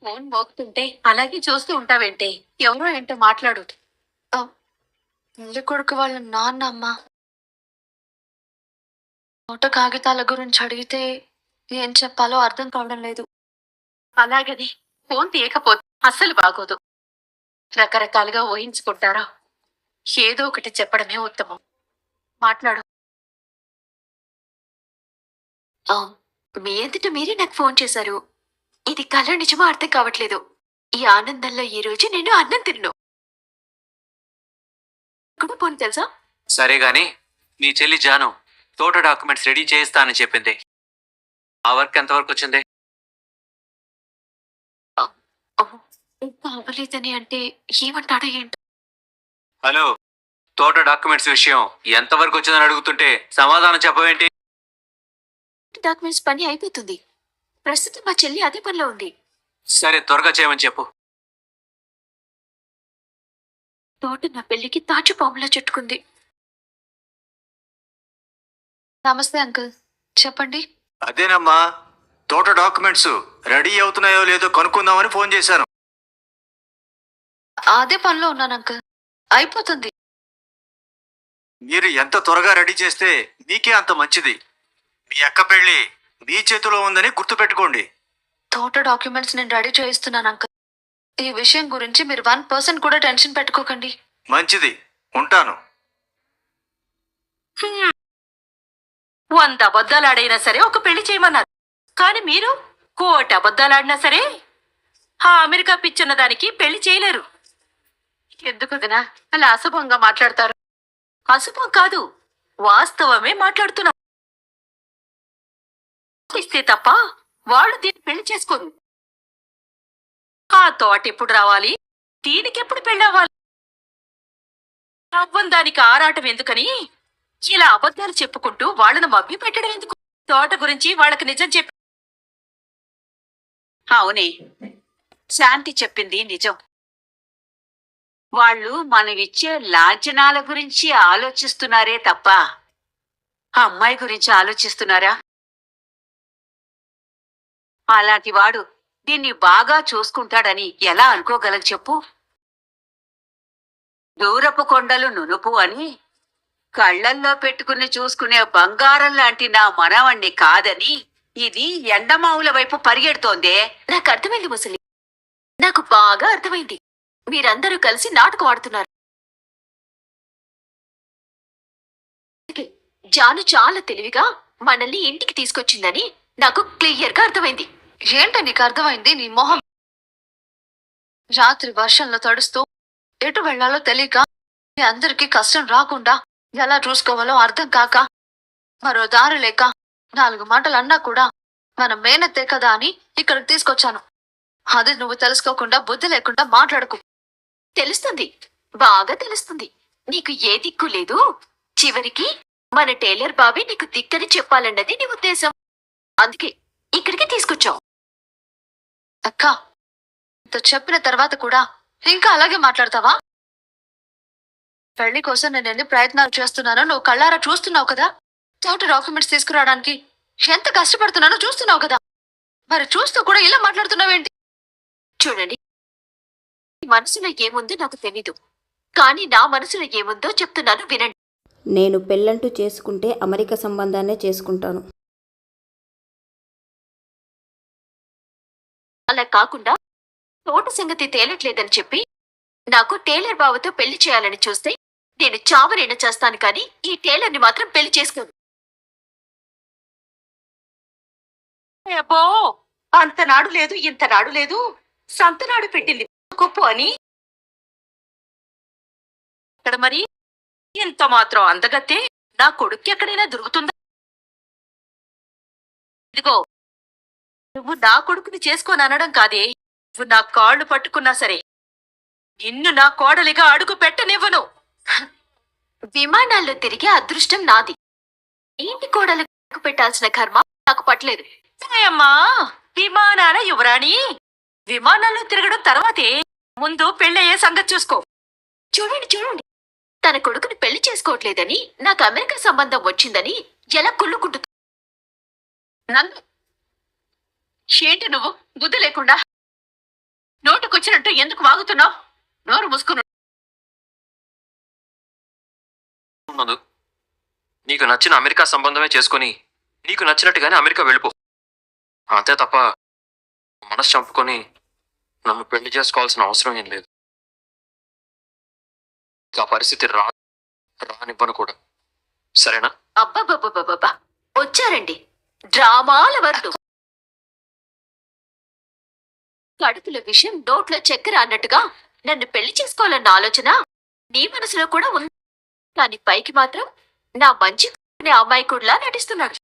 Phone మోగుతుంటే అలాగే చూస్తూ ఉంటావేంటి? ఎవరో ఏంటో మాట్లాడు. ఆ, పెళ్లి కొడుకు వాళ్ళ నాన్న అమ్మ నోట కాగితాల గురించి అడిగితే ఏం చెప్పాలో అర్థం కావడం లేదు. అలాగని ఫోన్ తీయకపోతే అస్సలు బాగోదు. రకరకాలుగా ఊహించుకుంటారా? ఏదో ఒకటి చెప్పడమే ఉత్తమం. మాట్లాడు. ఆ, మీ ఎదుట మీరే నాకు ఫోన్ చేశారు. ఇది కల నిజమో అర్థం కావట్లేదు. ఈ ఆనందంలో ఈ రోజు నేను అన్నం తిన్ను కూడా పోనీ తెలుసా. సరే గాని నీ చెల్లి జాను తోట డాక్యుమెంట్స్ రెడీ చేయిస్తా అని చెప్పింది. ఆ వర్క్ ఎంతవరకు వచ్చింది? ఓ, ఇంకా అవ్వలేదని అంటే ఏమంటాడో ఏంటో. హలో, తోట డాక్యుమెంట్స్ విషయం ఎంతవరకు వచ్చిందని అడుగుతుంటే సమాధానం చెప్పవేంటి? డాక్యుమెంట్స్ పని అయిపోతుంది. ప్రస్తుతం మా చెల్లి అదే పనిలో ఉంది. సరే, త్వరగా చేయమని చెప్పు. తోట నా పెళ్లికి తాచు పాములా చుట్టుకుంది. నమస్తే అంకుల్, చెప్పండి. అదేనమ్మా, తోట డాక్యుమెంట్స్ రెడీ అవుతున్నాయో లేదో కనుక్కుందామని ఫోన్ చేశాను. అదే పనిలో ఉన్నాను అంకుల్, అయిపోతుంది. మీరు ఎంత త్వరగా రెడీ చేస్తే మీకే అంత మంచిది. మీ అక్క పెళ్లి మీ చేతిలో ఉందని గుర్తుపెట్టుకోండి. తోట డాక్యుమెంట్స్ నేను రెడీ చేయిస్తున్నాను అంకుల్. ఈ విషయం గురించి మీరు 1% కూడా టెన్షన్ పెట్టుకోకండి. మంచిది, ఉంటాను. 100 అబద్ధాలాడైనా సరే ఒక పెళ్లి చేయమన్నారు. కానీ మీరు 1,000 అబద్ధాలాడినా సరే ఆ అమెరికా పిచ్చున్న దానికి పెళ్లి చేయలేరు. ఎందుకు వదినా అలా అశుభంగా మాట్లాడతారు? అశుభం కాదు, వాస్తవమే మాట్లాడుతున్నాం. ఇస్తే తప్ప వాళ్ళు దీన్ని పెళ్లి చేసుకోరు. ఆ తోట ఎప్పుడు రావాలి, దీనికి ఎప్పుడు పెళ్ళవ్వాలి, అవ్వం దానికి ఆరాటం ఎందుకని ఇలా అబద్ధాలు చెప్పుకుంటూ వాళ్ళను మభ్య పెట్టడం ఎందుకు? తోట గురించి వాళ్ళకి నిజం చెప్పి. అవునే, శాంతి చెప్పింది నిజం. వాళ్ళు మనమిచ్చే లాంఛనాల గురించి ఆలోచిస్తున్నారే తప్ప ఆ అమ్మాయి గురించి ఆలోచిస్తున్నారా? అలాంటి వాడు దీన్ని బాగా చూసుకుంటాడని ఎలా అనుకోగలం చెప్పు? దూరపు కొండలు నునుపు అని కళ్ళల్లో పెట్టుకుని చూసుకునే బంగారం లాంటి నా మనవణ్ణి కాదని ఇది ఎండమావుల వైపు పరిగెడుతోందే. నాకు అర్థమైంది ముసలి, నాకు బాగా అర్థమైంది. మీరందరూ కలిసి నాటకం ఆడుతున్నారు. జాను చాలా తెలివిగా మనల్ని ఇంటికి తీసుకొచ్చిందని నాకు క్లియర్ గా అర్థమైంది. ఏంట నీకు అర్థమైంది? నీ మొహం. రాత్రి వర్షంలో తడుస్తూ ఎటు వెళ్లాలో తెలియక, మీ అందరికీ కష్టం రాకుండా ఎలా చూసుకోవాలో అర్థం కాక, మరో దారి లేక 4 మాటలు అన్నా కూడా మన మేనత్తే కదా అని ఇక్కడికి తీసుకొచ్చాను. అది నువ్వు తెలుసుకోకుండా బుద్ధి లేకుండా మాట్లాడకు. తెలుస్తుంది, బాగా తెలుస్తుంది. నీకు ఏ దిక్కు లేదు. చివరికి మన టైలర్ బాబే నీకు దిక్కని చెప్పాలన్నది నీ ఉద్దేశం. అందుకే ఇక్కడికి తీసుకొచ్చావు. అక్క, ఇంత చెప్పిన తర్వాత కూడా ఇంకా అలాగే మాట్లాడతావా? పెళ్లి కోసం నేను ఎన్ని ప్రయత్నాలు చేస్తున్నానో నువ్వు కళ్ళారా చూస్తున్నావు కదా. తోట డాక్యుమెంట్స్ తీసుకురావడానికి ఎంత కష్టపడుతున్నానో చూస్తున్నావు కదా. మరి చూస్తూ కూడా ఇలా మాట్లాడుతున్నావేంటి? చూడండి, మనసులో ఏముందో నాకు తెలీదు, కానీ నా మనసులో ఏముందో చెప్తున్నాను వినండి. నేను పెళ్ళంటూ చేసుకుంటే అమెరికా సంబంధాన్నే చేసుకుంటాను. అలా కాకుండా తోట సంగతి తేలట్లేదని చెప్పి నాకు టైలర్ బావతో పెళ్లి చేయాలని చూస్తే నేను చావరైనా చేస్తాను, కానీ ఈ టైలర్ని మాత్రం పెళ్లి చేసుకోను. అబ్బో, అంతనాడు లేదు ఇంతనాడు లేదు, సంతనాడు పెట్టింది గొప్ప అని ఇక్కడ మరి ఇంత మాత్రం అందగత్తే నా కొడుక్కి ఎక్కడైనా దొరుకుతుందా? ఇదిగో, నువ్వు నా కొడుకుని చేసుకొని అనడం కాదే, నువ్వు నా కాళ్ళు పట్టుకున్నా సరే నిన్ను నా కోడలిగా అడుగు పెట్టనివ్వను. విమానాల్లో తిరిగే అదృష్టం నాది. ఏంటి కోడలకు పెట్టాల్సిన కర్మ నాకు పట్టలేదు. అమ్మా, విమానాల యువరాణి, విమానాల్లో తిరగడం తర్వాతే, ముందు పెళ్ళయ్యే సంగతి చూసుకో. చూడండి చూడండి, తన కొడుకుని పెళ్లి చేసుకోవట్లేదని, నాకు అమెరికా సంబంధం వచ్చిందని ఎలా కుళ్ళుకుంటుంది. నన్ను ఏంటి నువ్వు బుద్ధి లేకుండా వచ్చినట్టు ఎందుకు వాగుతున్నావు? నోరు మూసుకుని ఉన్నదు. నీకు నచ్చిన అమెరికా సంబంధమే చేసుకొని నీకు నచ్చినట్టుగానే అమెరికా వెళ్ళిపో. అంతే తప్ప మనసు చంపుకొని నన్ను పెళ్లి చేసుకోవాల్సిన అవసరం ఏం లేదు. ఆ పరిస్థితి రానివ్వను కూడా. సరేనా? అబ్బబ్బబ్బబ్బబ్బా వచ్చారండి డ్రామాల వరకు. కడుపుల విషయం నోట్లో చక్కెర అన్నట్టుగా నన్ను పెళ్లి చేసుకోవాలన్న ఆలోచన నీ మనసులో కూడా ఉంది. కానీ పైకి మాత్రం నా మంచి అమ్మాయికుడిలా నటిస్తున్నాడు.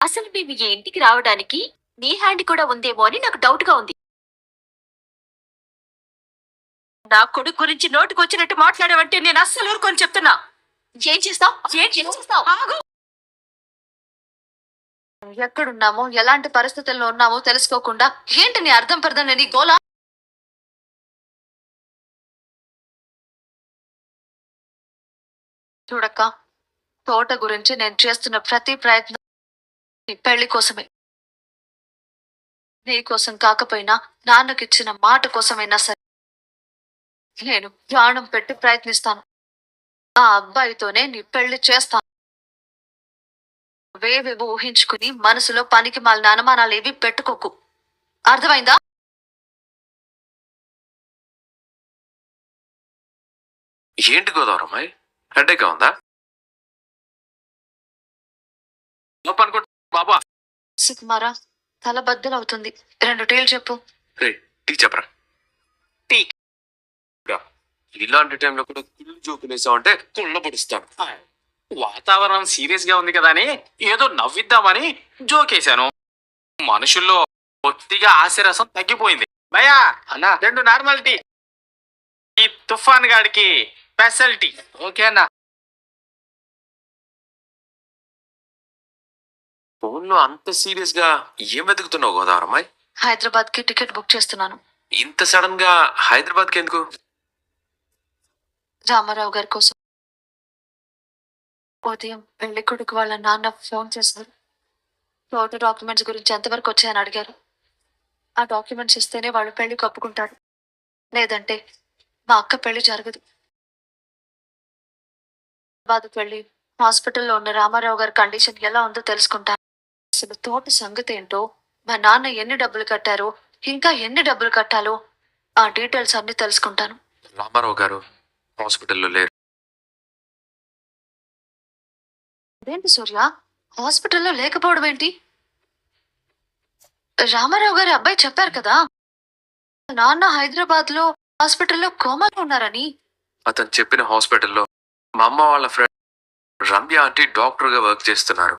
అసలు మేము ఈ ఇంటికి రావడానికి నీ హ్యాండ్ కూడా ఉందేమో అని నాకు డౌట్ గా ఉంది. నా కొడుకు గురించి నోటుకొచ్చినట్టు మాట్లాడవంటే నేను అస్సలు ఊరుకొని చెప్తున్నా. ఏం చేస్తావు? ఆగు. ఎక్కడున్నామో ఎలాంటి పరిస్థితుల్లో ఉన్నామో తెలుసుకోకుండా ఏంటి నీ అర్థం పర్థం లేని గోలా? చూడక్క, తోట గురించి నేను చేస్తున్న ప్రతి ప్రయత్నం నీ పెళ్లి కోసమే. నీ కోసం కాకపోయినా నాన్నకిచ్చిన మాట కోసమైనా సరే నేను ప్రాణం పెట్టి ప్రయత్నిస్తాను. ఆ అబ్బాయితోనే నీ పెళ్లి చేస్తాను. వేవేవో ఊహించుకుని మనసులో పనికి మాలిన అనుమానాలు ఏవి పెట్టుకోకు. అర్థమైందా? ఏంటి గోదావరమ్మాయి, హెడ్డేక్గా ఉందా? బాబా సుకుమారా, తల బద్దలవుతుంది. 2 టీలు చెప్పు. రే, టీ చెప్పరా. టీ ఇలాంటి టైంలో కూడా కుళ్ళు జోకులు వేసావంటే కుళ్ళ పొడిస్తాను. వాతావరణం సీరియస్ గా ఉంది కదా అని ఏదో నవ్విద్దామని జోకేశాను. మనుషుల్లో కొద్దిగా ఆశరసం తగ్గిపోయింది. భయా అన్నా 2 నార్మల్ టీ. ఈ తుఫాన్ గాడికి స్పెషల్ టీ. ఓకే అన్నా. ఫోన్లో అంత సీరియస్ గా ఏం వెతుకుతున్నావు గోదావరమ్మాయి? హైదరాబాద్ కి టికెట్ బుక్ చేస్తున్నాను. ఇంత సడన్ గా హైదరాబాద్కి ఎందుకు? రామారావు గారి కోసం. ఉదయం పెళ్లి కొడుకు వాళ్ళ నాన్న ఫోన్ చేశారు. టోటల్ డాక్యుమెంట్స్ గురించి ఎంతవరకు వచ్చాయని అడిగారు. ఆ డాక్యుమెంట్స్ ఇస్తేనే వాళ్ళు పెళ్లి కప్పుకుంటారు, లేదంటే మా అక్క పెళ్లి జరగదు. బాధ పెళ్లి హాస్పిటల్లో ఉన్న రామారావు గారి కండిషన్ ఎలా ఉందో తెలుసుకుంటాను. అసలు తోట సంగతి ఏంటో, మా నాన్న ఎన్ని డబ్బులు కట్టారో, ఇంకా ఎన్ని డబ్బులు కట్టాలో ఆ డీటెయిల్స్ అన్ని తెలుసుకుంటాను. రామారావు గారు హాస్పిటల్లో లేరు. అదేంటి సూర్య, హాస్పిటల్లో లేకపోవడం ఏంటి? రామారావు గారి అబ్బాయి చెప్పారు కదా, నాన్న హైదరాబాద్ లో హాస్పిటల్లో కోమాలో ఉన్నారని. అతను చెప్పిన హాస్పిటల్లో మా అమ్మ వాళ్ళ ఫ్రెండ్ రమ్య ఆంటీ డాక్టర్ గా వర్క్ చేస్తున్నారు.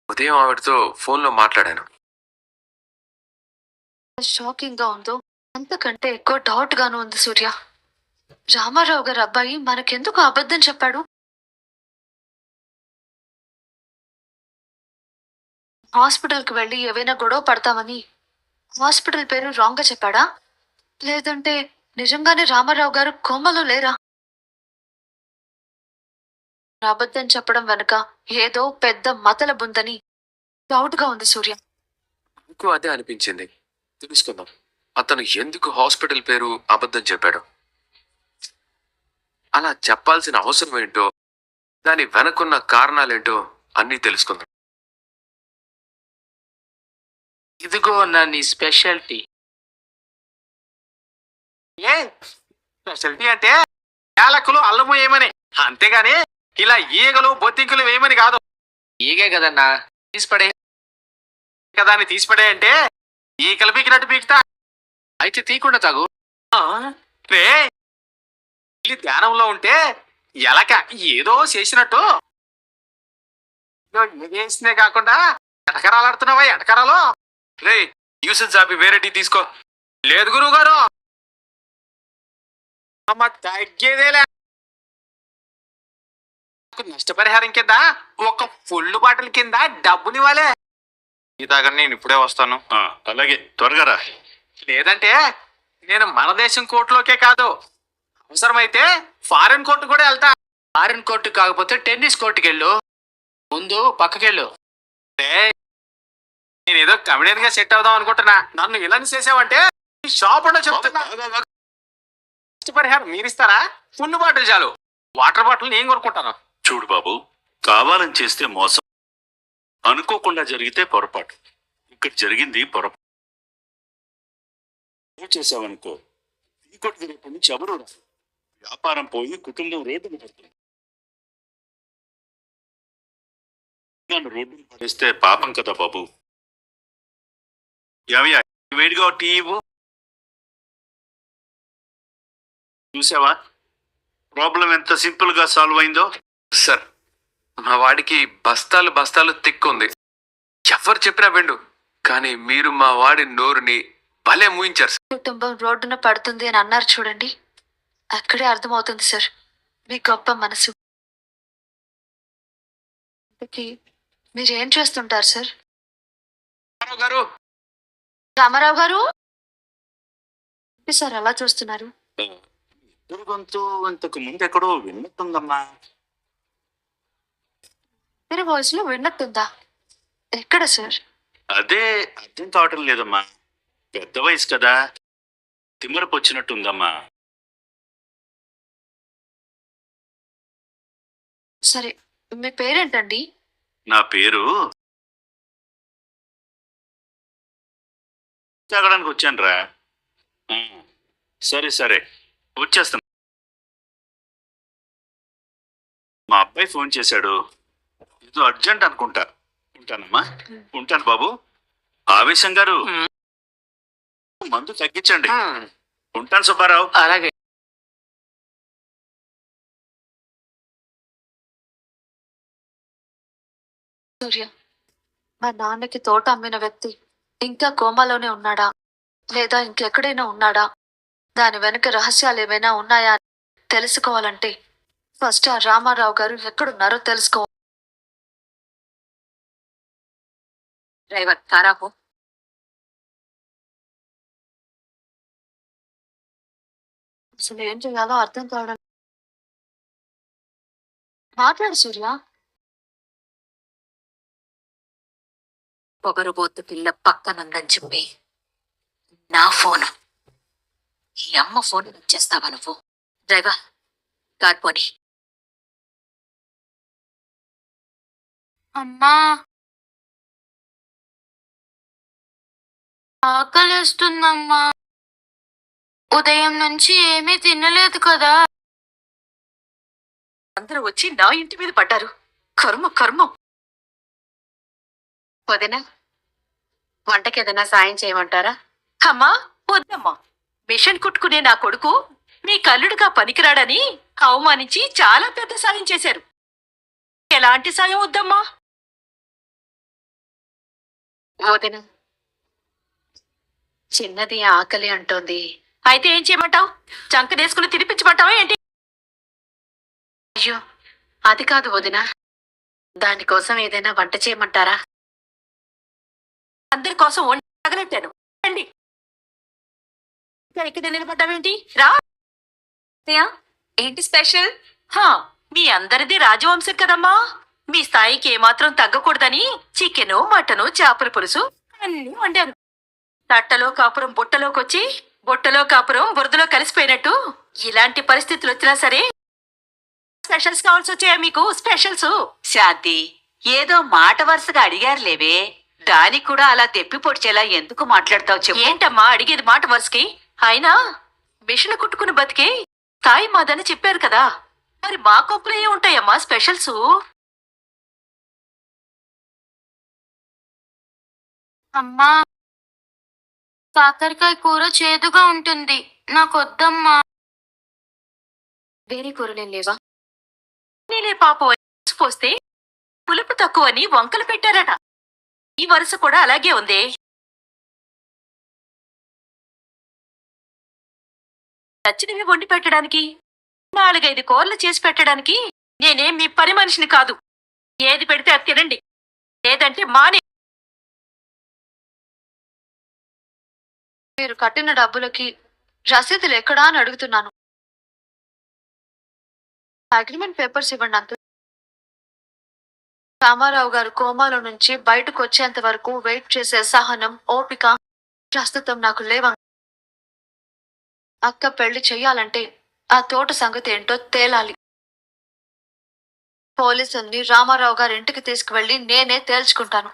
ఉదయం ఆవిడతో ఫోన్లో మాట్లాడాను. షాకింగ్ గా ఉందో అంతకంటే ఎక్కువ డౌట్ గాను ఉంది సూర్య. రామారావు గారి అబ్బాయి మనకెందుకు అబద్ధం చెప్పాడు? హాస్పిటల్కి వెళ్ళి ఏవైనా గొడవ పడతామని హాస్పిటల్ పేరు రాంగ్ గా చెప్పాడా? లేదంటే నిజంగానే రామారావు గారు కోమలో లేరా? అబద్ధం చెప్పడం వెనుక ఏదో పెద్ద మతలబుందని డౌట్ గా ఉంది సూర్య. నాకు అదే అనిపించింది. తెలుసుకుందాం, అతను ఎందుకు హాస్పిటల్ పేరు అబద్ధం చెప్పాడు. అలా చెప్పాల్సిన అవసరం ఏంటో, దాని వెనకున్న కారణాలేంటో అన్నీ తెలుసుకుందాం. ఇదిగో నా నీ స్పెషాలిటీ. ఏ స్పెషాలిటీ అంటే యాలకులు అల్లము వేయమని, అంతేగాని ఇలా ఈగలు బొత్తింకులు వేయమని కాదు. ఈగే కదన్నా, తీసిపడే కదా అని తీసిపడే అంటే ఈకలు పీకినట్టు పీకుతా. అయితే తీయకుండా తాగు. రే, ధ్యానంలో ఉంటే ఎలక ఏదో చేసినట్టు వేసినే కాకుండా ఎటకరాలాడుతున్నావా? ఎటకరాలో రే, న్యూసెన్స్ ఆపి వేరే టీ తీసుకో. లేదు గురువు గారు, అమ్మ తగ్గేదేలే. నష్టపరిహారం కింద ఒక ఫుల్ బాటిల్ కింద డబ్బునివ్వాలే. ఇదాగా నేను ఇప్పుడే వస్తాను. అలాగే, త్వరగా రా. లేదంటే నేను మన దేశం కోర్టులోకే కాదు, అవసరమైతే ఫారెన్ కోర్టు కూడా వెళ్తా. ఫారెన్ కోర్టు కాకపోతే టెన్నిస్ కోర్టుకి వెళ్ళు. ముందు పక్కకెళ్ళు. నేను ఏదో కమెడియన్ గా సెట్ అవుదాం అనుకుంటున్నా, నన్ను ఇలా చేసావంటే ఈ షాప్ ఉండో చెప్తున్నా. నష్టపరిహారం మీరిస్తారా? ఫుల్ బాటిల్ చాలు, వాటర్ బాటిల్ నేను కొనుక్కుంటాను. చూడు బాబు, కావాలని చేస్తే మోసం, అనుకోకుండా జరిగితే పొరపాటు. ఇక్కడ జరిగింది పొరపాటు. చేసావనుకో, ఇంకోటి రేపటి నుంచి ఎవరు రారు. వ్యాపారం పోయి కుటుంబం రోడ్డును పడుతుంది. నన్ను రోడ్డును పడేస్తే పాపం కదా బాబు. ఏమయ్యా, వేడిగా టీ ఇవ్వు. చూసావా ప్రాబ్లం ఎంత సింపుల్ గా సాల్వ్ అయిందో? సార్, మా వాడికి బస్తాలు బస్తాలు తిక్కుంది. ఎవరు చెప్పినా వెండు, కానీ మీరు మా వాడి నోరుని భలే మూయించారు సార్. కుటుంబం రోడ్డున పడుతుంది అని అన్నారు చూడండి, అక్కడే అర్థమవుతుంది సార్ మీ గొప్ప మనసు. ఇంతకీ మీరేం చేస్తుంటారు సార్? రామారావు గారు, రామారావు గారు ఏంటి సార్ అలా చూస్తున్నారు? ఇద్దరు గొంతు ఇంతకు ముందు ఎక్కడో విన్నట్టుందమ్మా. మీరు వాయిస్ లో విన్నట్టుందా? ఎక్కడ సార్? అదే అర్థం కావటం లేదమ్మా. పెద్ద వయసు కదా, తిమ్మరపు వచ్చినట్టుందమ్మా. సరే, మీ పేరేంటండి? నా పేరు తాగడానికి వచ్చాను రా. సరే సరే, వచ్చేస్తాను. మా అబ్బాయి ఫోన్ చేశాడు, ఏదో అర్జెంట్ అనుకుంటా. ఉంటానమ్మా, ఉంటాను బాబు. ఆవేశం గారు, మందు తగ్గించండి. ఉంటాను సుబ్బారావు. అలాగే. సూర్య, మా నాన్నకి తోట అమ్మిన వ్యక్తి ఇంకా కోమాలోనే ఉన్నాడా, లేదా ఇంకెక్కడైనా ఉన్నాడా, దాని వెనుక రహస్యాలు ఏమైనా ఉన్నాయా అని తెలుసుకోవాలంటే ఫస్ట్ ఆ రామారావు గారు ఎక్కడున్నారో తెలుసుకోవాలి. డ్రైవర్ కారాపు. అసలు ఏం చేయాలో అర్థం కావడం. మాట్లాడు సూర్య. పొగరుబోతు పిల్ల పక్కనుందని చెప్పి నా ఫోను, ఈ అమ్మ ఫోన్ వచ్చేస్తావా నువ్వు? డ్రైవర్ కార్ పోని. అమ్మా, ఆకలేస్తుందమ్మా. ఉదయం నుంచి ఏమీ తినలేదు కదా. అందరూ వచ్చి నా ఇంటి మీద పడ్డారు. కర్మ కర్మ. వదినా, వంటకి ఏదైనా సాయం చేయమంటారా? అమ్మా వద్దమ్మా, మిషన్ కుట్టుకునే నా కొడుకు మీ కల్లుడుగా పనికిరాడని అవమానించి చాలా పెద్ద సాయం చేశారు. ఎలాంటి సాయం వద్దమ్మా. వదినా, చిన్నది ఆకలి అంటోంది. అయితే ఏం చేయమంటావు? చంకనేసుకుని తినిపించమంటావా ఏంటి? అయ్యో, అది కాదు వదినా, దానికోసం ఏదైనా వంట చేయమంటారా? అందరి కోసం వండి తగలెట్టాను. రండి. ఇక్కడ నిలబడ్డావేంటి? రా. ఏంటి స్పెషల్? మీ అందరిది రాజవంశం కదమ్మా, మీ స్థాయికి ఏమాత్రం తగ్గకూడదని చికెను మటను చేపల పులుసు అన్ని వండాను. తట్టలో కాపురం బుట్టలోకొచ్చి, బుట్టలో కాపురం బురదలో కలిసిపోయినట్టు ఇలాంటి పరిస్థితులు వచ్చినా సరే స్పెషల్స్ కావాల్సి వచ్చాయా మీకు? స్పెషల్స్. శాంతి, ఏదో మాట వరుసగా అడిగారు లేవే, దానికి కూడా అలా తెప్పి పొడిచేలా ఎందుకు మాట్లాడతావు చెప్పు. ఏంటమ్మా అడిగేది మాట వరుసకి? అయినా మిషన్ కుట్టుకుని బతికే తాయి మాదని చెప్పారు కదా, మరి మా కొప్పులు ఏ ఉంటాయమ్మా స్పెషల్స్? అమ్మా, కాకరకాయ కూర చేదుగా ఉంటుంది, నాకొద్దమ్మా. వేరే కూరలేం లేవా? నేనే పాపం పోస్తే పులుపు తక్కువని వంకలు పెట్టారట. ఈ వరుస కూడా అలాగే ఉంది. నచ్చినవి వండి పెట్టడానికి, 4-5 కూరలు చేసి పెట్టడానికి నేనేం మీ పని మనిషిని కాదు. ఏది పెడితే అది తినండి, లేదంటే మానే. మీరు కట్టిన డబ్బులకి రసీదులు ఎక్కడా అని అడుగుతున్నాను. అగ్రిమెంట్ పేపర్స్ ఇవ్వండి అంతే. రామారావు గారు కోమాలో నుంచి బయటకు వచ్చేంత వరకు వెయిట్ చేసే సహనం, ఓపిక ప్రస్తుతం నాకు లేవ. అక్క పెళ్లి చెయ్యాలంటే ఆ తోట సంగతి ఏంటో తేలాలి. పోలీసుల్ని రామారావు గారి ఇంటికి తీసుకువెళ్లి నేనే తేల్చుకుంటాను.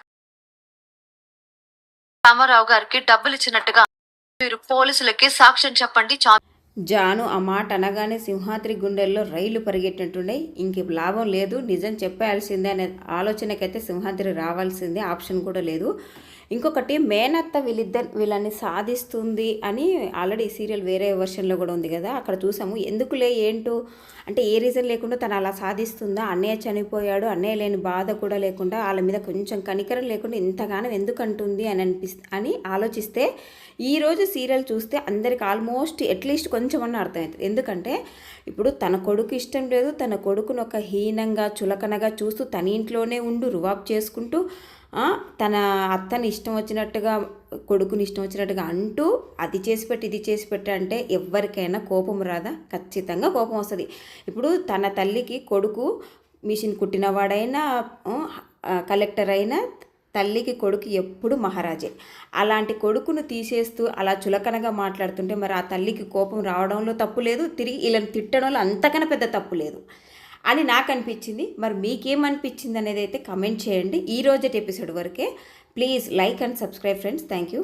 రామారావు గారికి డబ్బులు ఇచ్చినట్టుగా మీరు పోలీసులకి సాక్ష్యం చెప్పండి చాలు. జాను ఆ మాట అనగానే సింహాద్రి గుండెల్లో రైలు పరిగెట్టినట్టుండే. ఇంక లాభం లేదు, నిజం చెప్పాల్సిందే అనే ఆలోచనకైతే సింహాద్రి రావాల్సిందే, ఆప్షన్ కూడా లేదు. ఇంకొకటి మేనత్త వీళ్ళని సాధిస్తుంది అని ఆల్రెడీ సీరియల్ వేరే వర్షన్లో కూడా ఉంది కదా, అక్కడ చూసాము. ఎందుకులే ఏంటో అంటే ఏ రీజన్ లేకుండా తను అలా సాధిస్తుందా, అన్నయ్య చనిపోయాడు, అన్నయ్య లేని బాధ కూడా లేకుండా వాళ్ళ మీద కొంచెం కనికరం లేకుండా ఇంతగానో ఎందుకు అంటుంది అని ఆలోచిస్తే ఈరోజు సీరియల్ చూస్తే అందరికి ఆల్మోస్ట్ అట్లీస్ట్ కొంచెం అన్న అర్థమవుతుంది. ఎందుకంటే ఇప్పుడు తన కొడుకు ఇష్టం లేదు, తన కొడుకును ఒక హీనంగా చులకనగా చూస్తూ తన ఇంట్లోనే ఉండు రువాబ్ చేసుకుంటూ తన అత్తని ఇష్టం వచ్చినట్టుగా కొడుకుని ఇష్టం వచ్చినట్టుగా అంటూ అది చేసిపెట్టి ఇది చేసిపెట్టి అంటే ఎవరికైనా కోపం రాదా? ఖచ్చితంగా కోపం వస్తుంది. ఇప్పుడు తన తల్లికి కొడుకు మిషన్ కుట్టినవాడైనా కలెక్టర్ అయినా తల్లికి కొడుకు ఎప్పుడు మహారాజే. అలాంటి కొడుకును తీసేస్తూ అలా చులకనగా మాట్లాడుతుంటే మరి ఆ తల్లికి కోపం రావడంలో తప్పు లేదు, తిరిగి వీళ్ళని తిట్టడంలో అంతకన్నా పెద్ద తప్పు లేదు అని నాకు అనిపించింది. మరి మీకేమనిపించింది అనేది అయితే కమెంట్ చేయండి. ఈ రోజటి ఎపిసోడ్ వరకే. Please like and subscribe friends. Thank you.